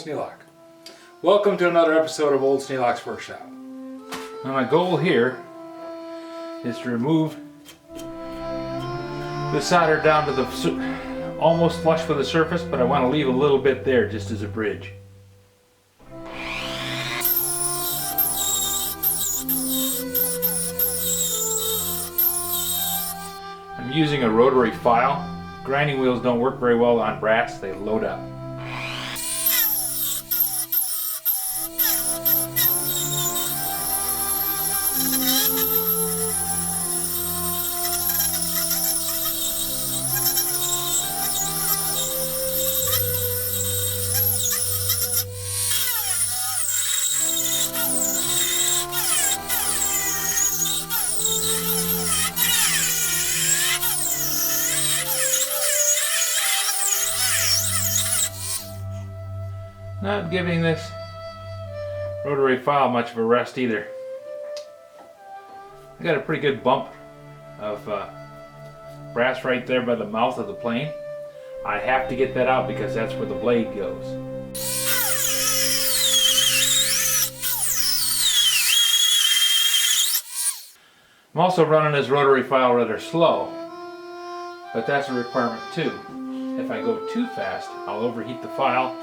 Sneelock. Welcome to another episode of Old Sneelock's Workshop. Now my goal here is to remove the solder down to the almost flush with the surface, but I want to leave a little bit there just as a bridge. I'm using a rotary file. Grinding wheels don't work very well on brass, they load up. Not giving this rotary file much of a rest either. I got a pretty good bump of brass right there by the mouth of the plane. I have to get that out because that's where the blade goes. I'm also running this rotary file rather slow, but that's a requirement too. If I go too fast, I'll overheat the file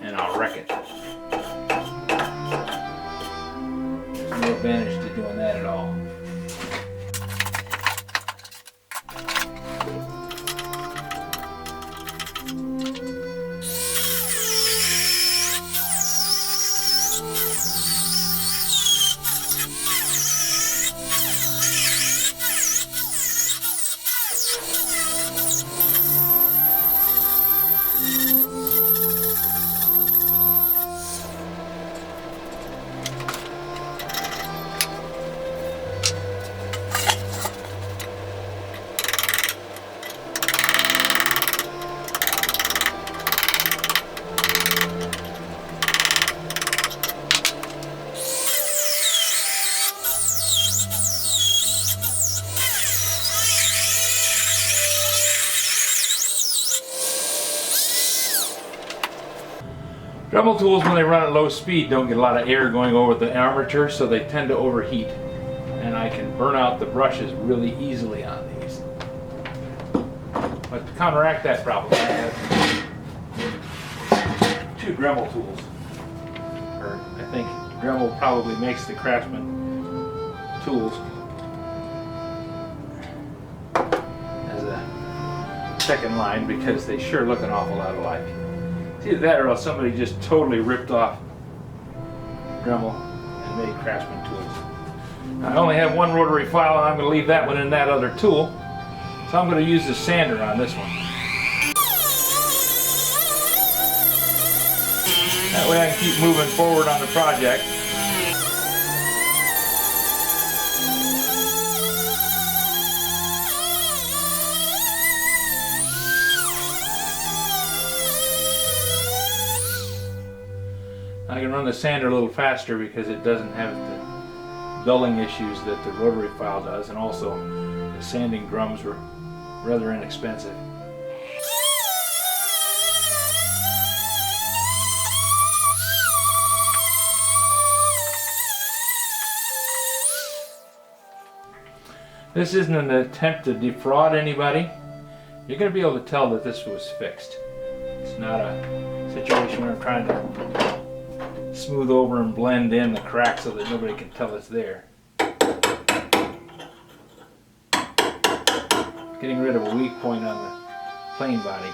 and I'll wreck it. There's no advantage to doing that at all. Dremel tools, when they run at low speed, don't get a lot of air going over the armature, so they tend to overheat. And I can burn out the brushes really easily on these. But to counteract that problem, I have two Dremel tools. Or I think Dremel probably makes the Craftsman tools as a second line because they sure look an awful lot alike. Either that or else somebody just totally ripped off Dremel and made Craftsman tools. Now, I only have one rotary file and I'm going to leave that one in that other tool. So I'm going to use the sander on this one. That way I can keep moving forward on the project. I can run the sander a little faster because it doesn't have the dulling issues that the rotary file does, and also the sanding drums were rather inexpensive. This isn't an attempt to defraud anybody. You're going to be able to tell that this was fixed. It's not a situation where I'm trying to smooth over and blend in the crack so that nobody can tell it's there. Getting rid of a weak point on the plane body.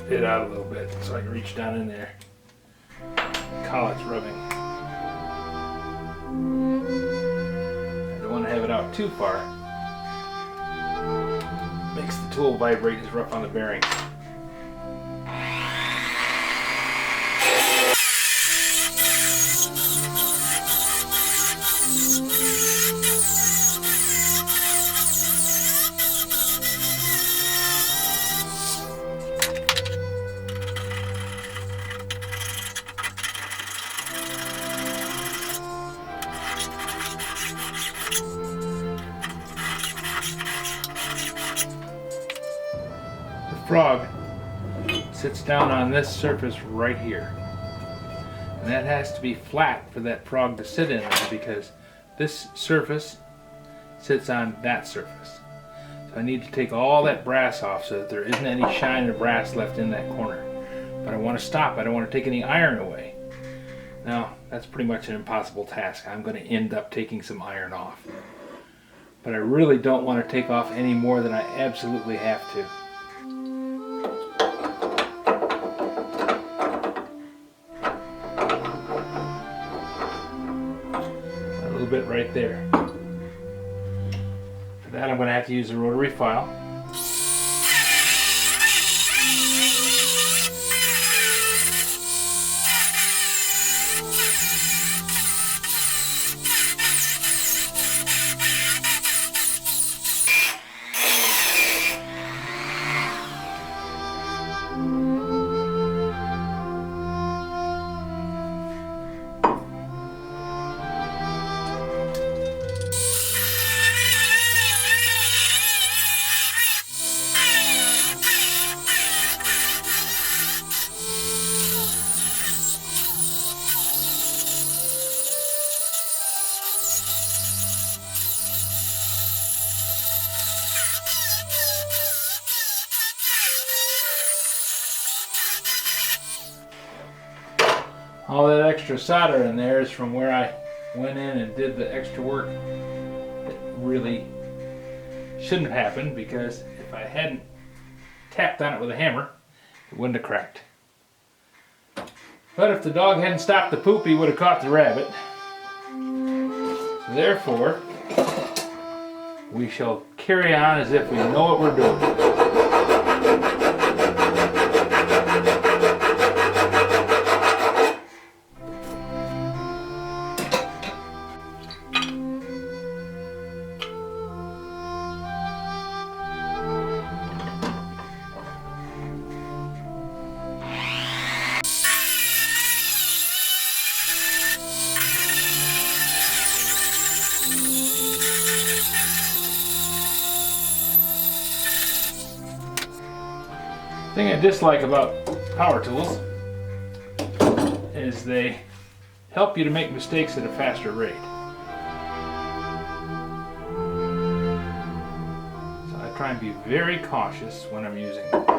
it out a little bit so I can reach down in there. Collet's rubbing. I don't want to have it out too far. Makes the tool vibrate as rough on the bearing. Frog sits down on this surface right here, and that has to be flat for that frog to sit in there because this surface sits on that surface. So I need to take all that brass off so that there isn't any shine or brass left in that corner. But I want to stop. I don't want to take any iron away. Now that's pretty much an impossible task. I'm going to end up taking some iron off, but I really don't want to take off any more than I absolutely have to. Bit right there. For that I'm going to have to use a rotary file. All that extra solder in there is from where I went in and did the extra work that really shouldn't have happened, because if I hadn't tapped on it with a hammer, it wouldn't have cracked. But if the dog hadn't stopped the poop, he would have caught the rabbit. Therefore, we shall carry on as if we know what we're doing. The thing I dislike about power tools is they help you to make mistakes at a faster rate. So I try and be very cautious when I'm using them.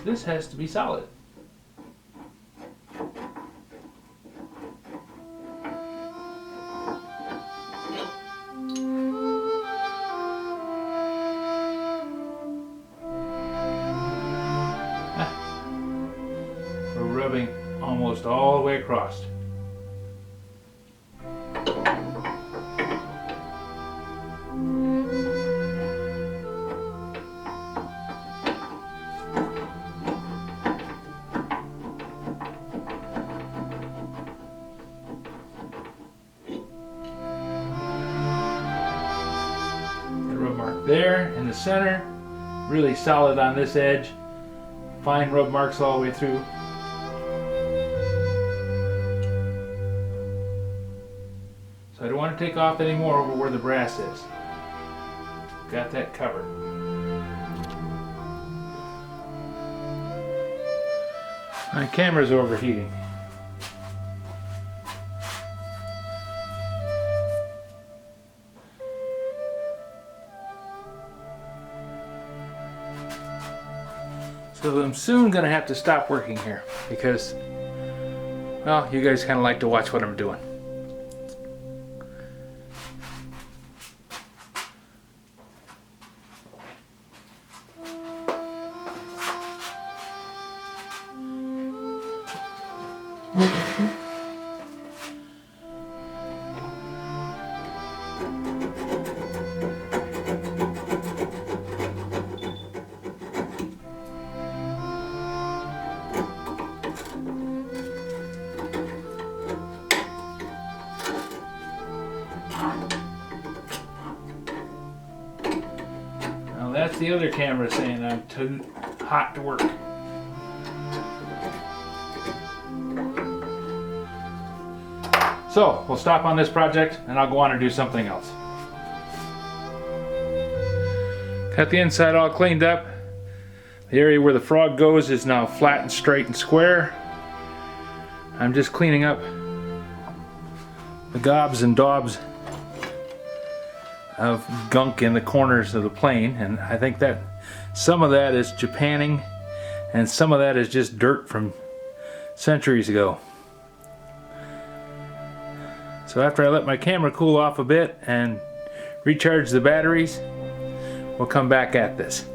This has to be solid. We're rubbing almost all the way across. There in the center, really solid on this edge, fine rub marks all the way through. So I don't want to take off any more over where the brass is. Got that covered. My camera's overheating. So I'm soon gonna have to stop working here because, well, you guys kind of like to watch what I'm doing. Now that's the other camera saying I'm too hot to work. So we'll stop on this project and I'll go on and do something else. Got the inside all cleaned up. The area where the frog goes is now flat and straight and square. I'm just cleaning up the gobs and daubs of gunk in the corners of the plane, and I think that some of that is Japanning and some of that is just dirt from centuries ago. So after I let my camera cool off a bit and recharge the batteries, we'll come back at this.